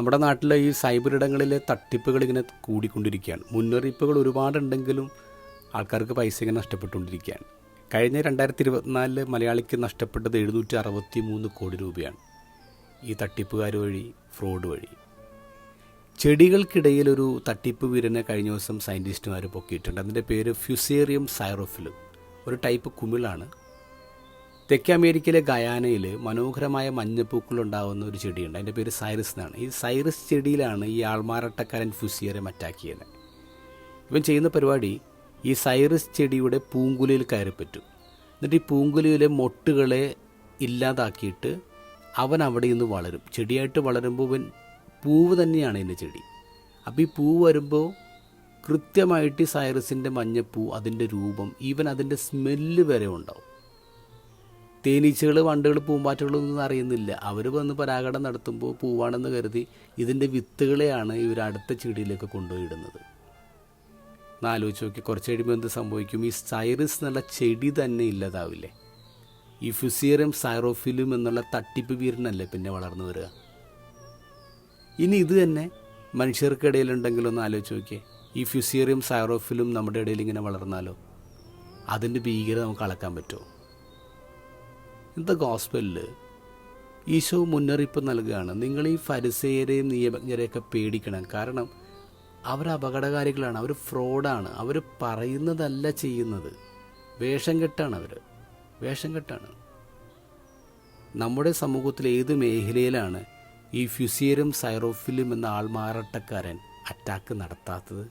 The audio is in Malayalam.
നമ്മുടെ നാട്ടിലെ ഈ സൈബർ ഇടങ്ങളിലെ തട്ടിപ്പുകൾ ഇങ്ങനെ കൂടിക്കൊണ്ടിരിക്കുകയാണ്. മുന്നറിയിപ്പുകൾ ഒരുപാടുണ്ടെങ്കിലും ആൾക്കാർക്ക് പൈസ ഇങ്ങനെ നഷ്ടപ്പെട്ടുകൊണ്ടിരിക്കുകയാണ്. കഴിഞ്ഞ 2024 മലയാളിക്ക് നഷ്ടപ്പെട്ടത് 763 കോടി രൂപയാണ് ഈ തട്ടിപ്പുകാർ വഴി, ഫ്രോഡ് വഴി. ചെടികൾക്കിടയിൽ ഒരു തട്ടിപ്പ് വീരനെ കഴിഞ്ഞ ദിവസം സയൻറ്റിസ്റ്റുമാർ പൊക്കിയിട്ടുണ്ട്. അതിൻ്റെ പേര് ഫ്യൂസേറിയം സൈറോഫിലും, ഒരു ടൈപ്പ് കുമിളാണ്. തെക്കേ അമേരിക്കയിലെ ഗയാനയിൽ മനോഹരമായ മഞ്ഞപ്പൂക്കളുണ്ടാകുന്ന ഒരു ചെടിയുണ്ട്. അതിൻ്റെ പേര് സൈറസ് എന്നാണ്. ഈ സൈറസ് ചെടിയിലാണ് ഈ ആൾമാറാട്ടക്കാരൻ ഫ്യൂസിയറെ അറ്റാക്ക് ചെയ്യുന്നത്. ഇവൻ ചെയ്യുന്ന പരിപാടി, ഈ സൈറസ് ചെടിയുടെ പൂങ്കുലയിൽ കയറിപ്പറ്റും. എന്നിട്ട് ഈ പൂങ്കുലയിലെ മൊട്ടുകളെ ഇല്ലാതാക്കിയിട്ട് അവൻ അവിടെ നിന്ന് വളരും. ചെടിയായിട്ട് വളരുമ്പോൾ ഇവൻ പൂവ് തന്നെയാണ് ഇതിൻ്റെ ചെടി. അപ്പോൾ ഈ പൂവ് വരുമ്പോൾ കൃത്യമായിട്ട് ഈ സൈറസിൻ്റെ മഞ്ഞപ്പൂ, അതിൻ്റെ രൂപം, ഈവൻ അതിൻ്റെ സ്മെല്ല് വരെ ഉണ്ടാവും. തേനീച്ചകൾ, വണ്ടുകൾ, പൂമ്പാറ്റകളൊന്നും അറിയുന്നില്ല. അവർ വന്ന് പരാഗണം നടത്തുമ്പോൾ പൂവാണെന്ന് കരുതി ഇതിൻ്റെ വിത്തുകളെയാണ് ഇവർ അടുത്ത ചെടിയിലേക്ക് കൊണ്ടുപോയിടുന്നത്. എന്നാലോചിച്ച് നോക്കി, കുറച്ച് കഴിയുമ്പോൾ എന്ത് സംഭവിക്കും? ഈ സൈറസ് എന്നുള്ള ചെടി തന്നെ ഇല്ലാതാവില്ലേ? ഈ ഫ്യൂസേറിയം സൈറോഫിലും എന്നുള്ള തട്ടിപ്പ് വീരനല്ലേ പിന്നെ വളർന്നു വരിക. ഇനി ഇത് തന്നെ മനുഷ്യർക്കിടയിലുണ്ടെങ്കിലൊന്ന് ആലോചിച്ച് നോക്കിയേ. ഈ ഫ്യൂസേറിയം സൈറോഫിലും നമ്മുടെ ഇടയിൽ ഇങ്ങനെ വളർന്നാലോ? അതിൻ്റെ ഭീകരത നമുക്ക് അളക്കാൻ പറ്റുമോ? ഇന്നത്തെ ഗോസ്പലിൽ ഈശോ മുന്നറിയിപ്പ് നൽകുകയാണ്, നിങ്ങൾ ഈ ഫരിസേയരെയും നിയമജ്ഞരെയൊക്കെ പേടിക്കണം. കാരണം അവർ അപകടകാരികളാണ്, അവർ ഫ്രോഡാണ്, അവർ പറയുന്നതല്ല ചെയ്യുന്നത്. വേഷം കെട്ടാണ്. നമ്മുടെ സമൂഹത്തിൽ ഏത് മേഖലയിലാണ് ഈ ഫ്യൂസേറിയം സൈറോഫിലും എന്ന ആൾമാറാട്ടക്കാരൻ അറ്റാക്ക് നടത്താത്തത്?